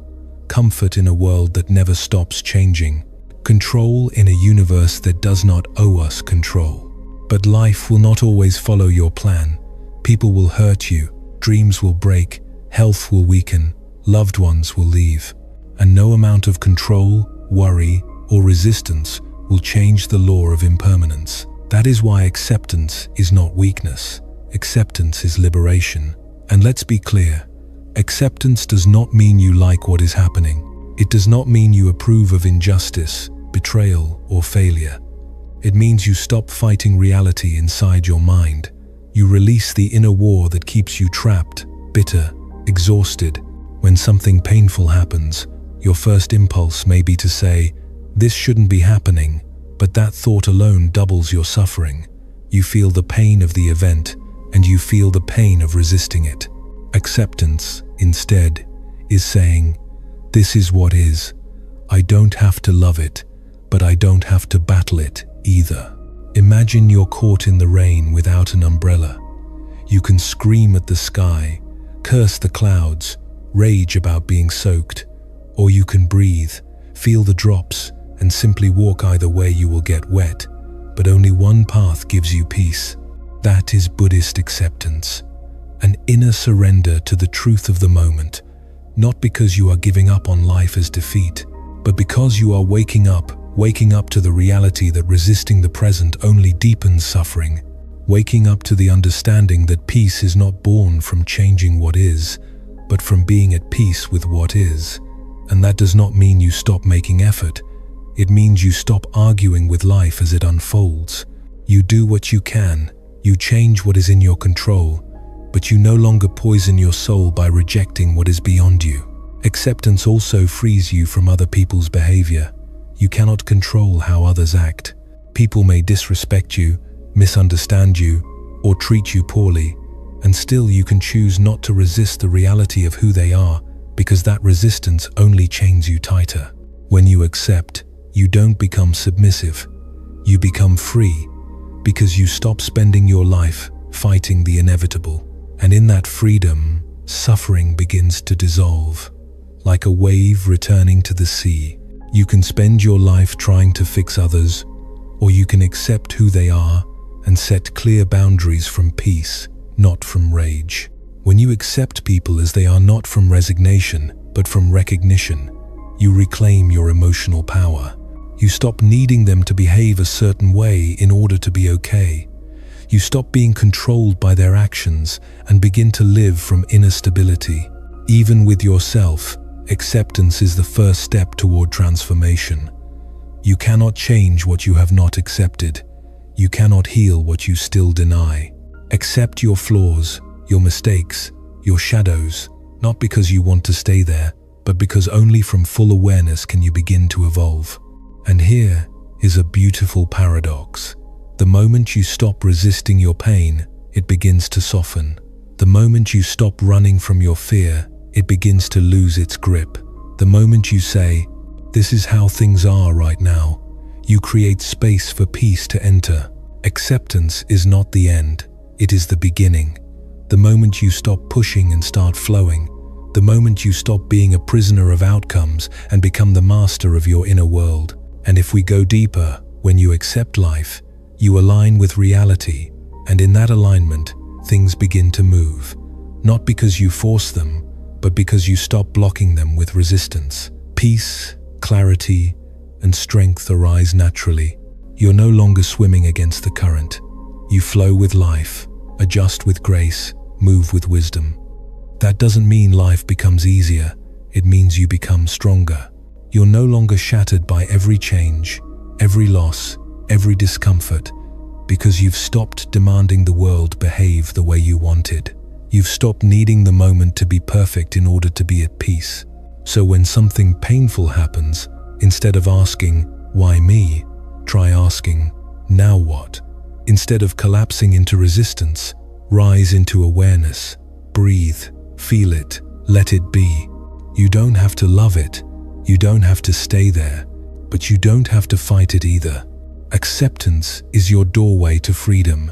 comfort in a world that never stops changing, control in a universe that does not owe us control. But life will not always follow your plan. People will hurt you, dreams will break, health will weaken, loved ones will leave. And no amount of control, worry, or resistance will change the law of impermanence. That is why acceptance is not weakness. Acceptance is liberation. And let's be clear, acceptance does not mean you like what is happening. It does not mean you approve of injustice, betrayal, or failure. It means you stop fighting reality inside your mind. You release the inner war that keeps you trapped, bitter, exhausted. When something painful happens, your first impulse may be to say, "This shouldn't be happening," but that thought alone doubles your suffering. You feel the pain of the event, and you feel the pain of resisting it. Acceptance, instead, is saying, "This is what is. I don't have to love it, but I don't have to battle it either." Imagine you're caught in the rain without an umbrella. You can scream at the sky, curse the clouds, rage about being soaked, or you can breathe, feel the drops, and simply walk. Either way you will get wet, but only one path gives you peace. That is Buddhist acceptance, an inner surrender to the truth of the moment, not because you are giving up on life as defeat, but because you are waking up to the reality that resisting the present only deepens suffering, waking up to the understanding that peace is not born from changing what is, but from being at peace with what is. And that does not mean you stop making effort. It means you stop arguing with life as it unfolds. You do what you can, you change what is in your control, but you no longer poison your soul by rejecting what is beyond you. Acceptance also frees you from other people's behavior. You cannot control how others act. People may disrespect you, misunderstand you, or treat you poorly, and still you can choose not to resist the reality of who they are, because that resistance only chains you tighter. When you accept, you don't become submissive. You become free, because you stop spending your life fighting the inevitable. And in that freedom, suffering begins to dissolve. Like a wave returning to the sea, you can spend your life trying to fix others, or you can accept who they are and set clear boundaries from peace, not from rage. When you accept people as they are, not from resignation, but from recognition, you reclaim your emotional power. You stop needing them to behave a certain way in order to be okay. You stop being controlled by their actions and begin to live from inner stability. Even with yourself, acceptance is the first step toward transformation. You cannot change what you have not accepted. You cannot heal what you still deny. Accept your flaws, your mistakes, your shadows, not because you want to stay there, but because only from full awareness can you begin to evolve. And here is a beautiful paradox. The moment you stop resisting your pain, it begins to soften. The moment you stop running from your fear, it begins to lose its grip. The moment you say, "This is how things are right now," you create space for peace to enter. Acceptance is not the end, it is the beginning. The moment you stop pushing and start flowing, the moment you stop being a prisoner of outcomes and become the master of your inner world. And if we go deeper, when you accept life, you align with reality, and in that alignment, things begin to move. Not because you force them, but because you stop blocking them with resistance. Peace, clarity, and strength arise naturally. You're no longer swimming against the current. You flow with life, adjust with grace, move with wisdom. That doesn't mean life becomes easier, it means you become stronger. You're no longer shattered by every change, every loss, every discomfort, because you've stopped demanding the world behave the way you wanted. You've stopped needing the moment to be perfect in order to be at peace. So when something painful happens, instead of asking, "Why me?" try asking, "Now what?" Instead of collapsing into resistance, rise into awareness. Breathe, feel it, let it be. You don't have to love it. You don't have to stay there, but you don't have to fight it either. Acceptance is your doorway to freedom.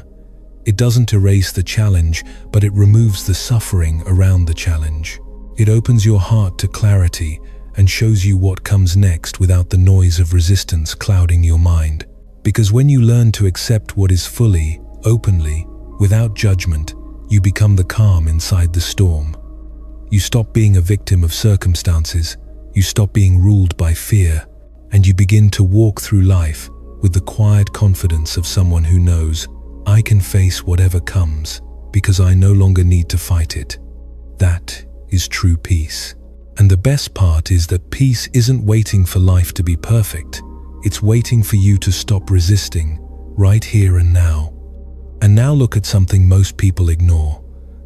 It doesn't erase the challenge, but it removes the suffering around the challenge. It opens your heart to clarity and shows you what comes next without the noise of resistance clouding your mind. Because when you learn to accept what is fully, openly, without judgment, you become the calm inside the storm. You stop being a victim of circumstances, you stop being ruled by fear, and you begin to walk through life with the quiet confidence of someone who knows, "I can face whatever comes because I no longer need to fight it." That is true peace. And the best part is that peace isn't waiting for life to be perfect. It's waiting for you to stop resisting, right here and now. And now look at something most people ignore: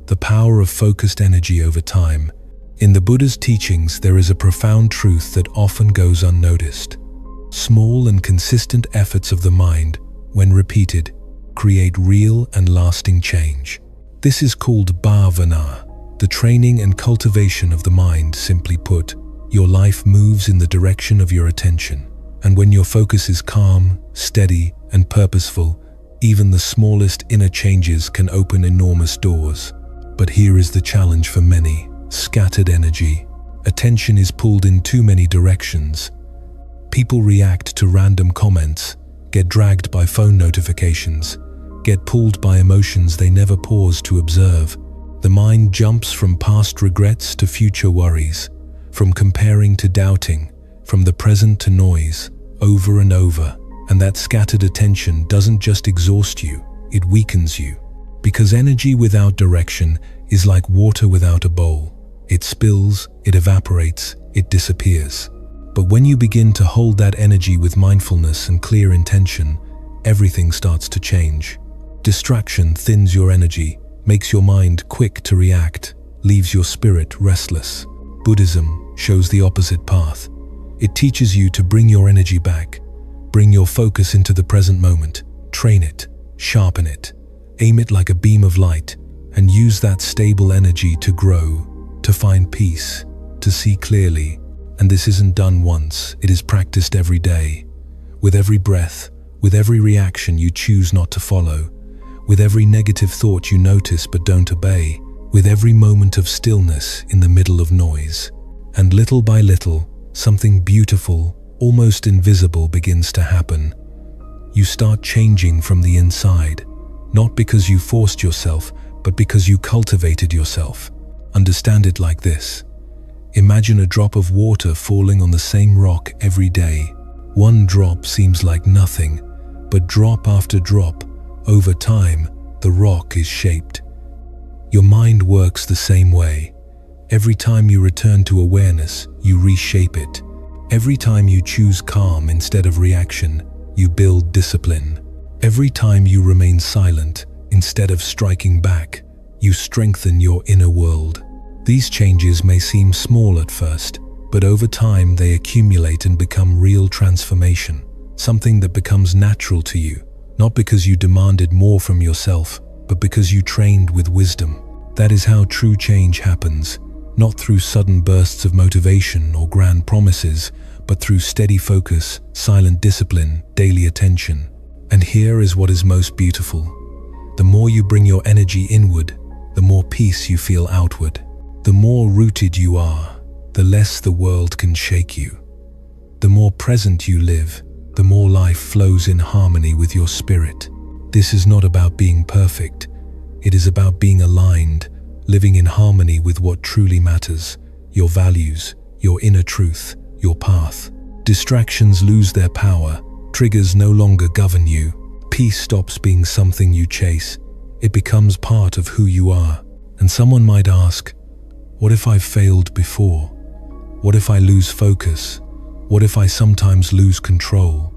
the power of focused energy over time. In the Buddha's teachings, there is a profound truth that often goes unnoticed. Small and consistent efforts of the mind, when repeated, create real and lasting change. This is called bhavana, the training and cultivation of the mind. Simply put, your life moves in the direction of your attention. And when your focus is calm, steady, and purposeful, Even the smallest inner changes can open enormous doors. But here is the challenge for many: scattered energy. Attention is pulled in too many directions. People react to random comments, get dragged by phone notifications, get pulled by emotions they never pause to observe. The mind jumps from past regrets to future worries, from comparing to doubting, from the present to noise, over and over. And that scattered attention doesn't just exhaust you, it weakens you. Because energy without direction is like water without a bowl. It spills, it evaporates, it disappears. But when you begin to hold that energy with mindfulness and clear intention, everything starts to change. Distraction thins your energy, makes your mind quick to react, leaves your spirit restless. Buddhism shows the opposite path. It teaches you to bring your energy back, bring your focus into the present moment, train it, sharpen it, aim it like a beam of light, and use that stable energy to grow, to find peace, to see clearly. And this isn't done once, it is practiced every day. With every breath, with every reaction you choose not to follow, with every negative thought you notice but don't obey, with every moment of stillness in the middle of noise. And little by little, something beautiful, almost invisible begins to happen. You start changing from the inside, not because you forced yourself, but because you cultivated yourself. Understand it like this. Imagine a drop of water falling on the same rock every day. One drop seems like nothing, but drop after drop, over time, the rock is shaped. Your mind works the same way. Every time you return to awareness, you reshape it. Every time you choose calm instead of reaction, you build discipline. Every time you remain silent instead of striking back, you strengthen your inner world. These changes may seem small at first, but over time they accumulate and become real transformation, something that becomes natural to you, not because you demanded more from yourself, but because you trained with wisdom. That is how true change happens, not through sudden bursts of motivation or grand promises, but through steady focus, silent discipline, daily attention. And here is what is most beautiful. The more you bring your energy inward, the more peace you feel outward. The more rooted you are, the less the world can shake you. The more present you live, the more life flows in harmony with your spirit. This is not about being perfect. It is about being aligned, living in harmony with what truly matters, your values, your inner truth, your path. Distractions lose their power, triggers no longer govern you. Peace stops being something you chase. It becomes part of who you are. And someone might ask, what if I've failed before? What if I lose focus? What if I sometimes lose control?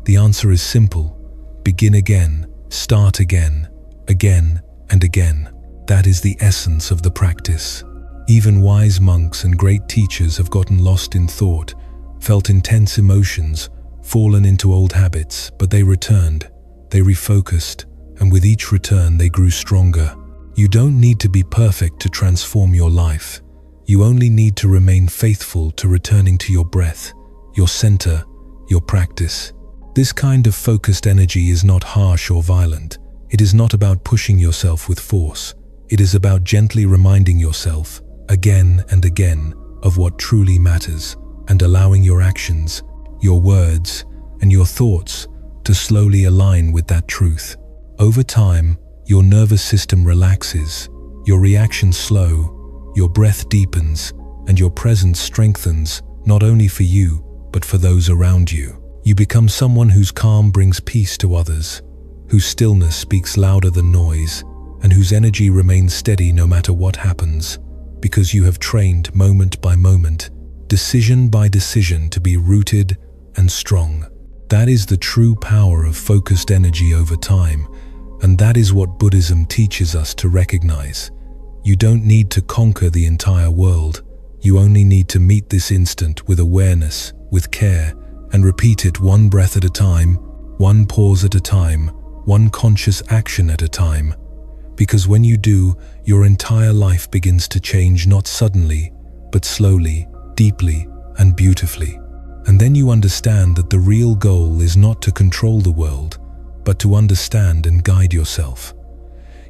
The answer is simple. Begin again, start again, again and again. That is the essence of the practice. Even wise monks and great teachers have gotten lost in thought, felt intense emotions, fallen into old habits, but they returned, they refocused, and with each return they grew stronger. You don't need to be perfect to transform your life. You only need to remain faithful to returning to your breath, your center, your practice. This kind of focused energy is not harsh or violent. It is not about pushing yourself with force. It is about gently reminding yourself, again and again, of what truly matters, and allowing your actions, your words, and your thoughts to slowly align with that truth. Over time, your nervous system relaxes, your reactions slow, your breath deepens, and your presence strengthens, not only for you, but for those around you. You become someone whose calm brings peace to others, whose stillness speaks louder than noise, and whose energy remains steady no matter what happens, because you have trained moment by moment, decision by decision to be rooted and strong. That is the true power of focused energy over time, and that is what Buddhism teaches us to recognize. You don't need to conquer the entire world. You only need to meet this instant with awareness, with care, and repeat it one breath at a time, one pause at a time, one conscious action at a time. Because when you do, your entire life begins to change, not suddenly, but slowly, deeply, and beautifully. And then you understand that the real goal is not to control the world, but to understand and guide yourself.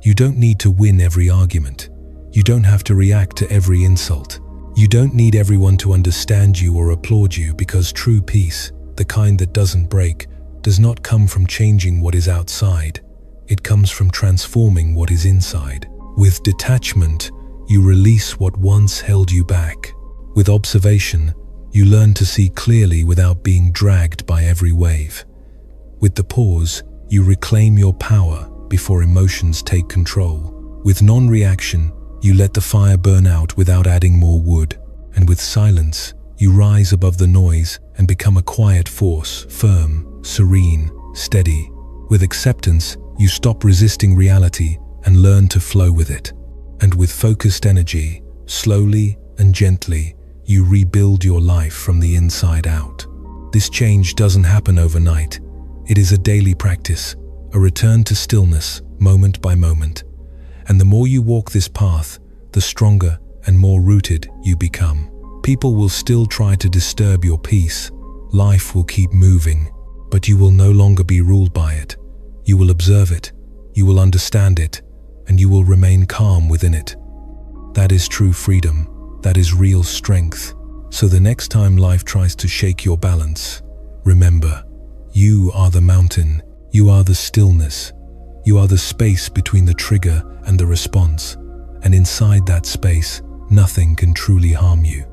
You don't need to win every argument. You don't have to react to every insult. You don't need everyone to understand you or applaud you, because true peace, the kind that doesn't break, does not come from changing what is outside. It comes from transforming what is inside. With detachment, you release what once held you back. With observation, you learn to see clearly without being dragged by every wave. With the pause, you reclaim your power before emotions take control. With non-reaction, you let the fire burn out without adding more wood. And with silence, you rise above the noise and become a quiet force, firm, serene, steady. With acceptance, you stop resisting reality and learn to flow with it. And with focused energy, slowly and gently, you rebuild your life from the inside out. This change doesn't happen overnight. It is a daily practice, a return to stillness, moment by moment. And the more you walk this path, the stronger and more rooted you become. People will still try to disturb your peace. Life will keep moving, but you will no longer be ruled by it. You will observe it, you will understand it, and you will remain calm within it. That is true freedom. That is real strength. So the next time life tries to shake your balance, remember, you are the mountain, you are the stillness, you are the space between the trigger and the response, and inside that space, nothing can truly harm you.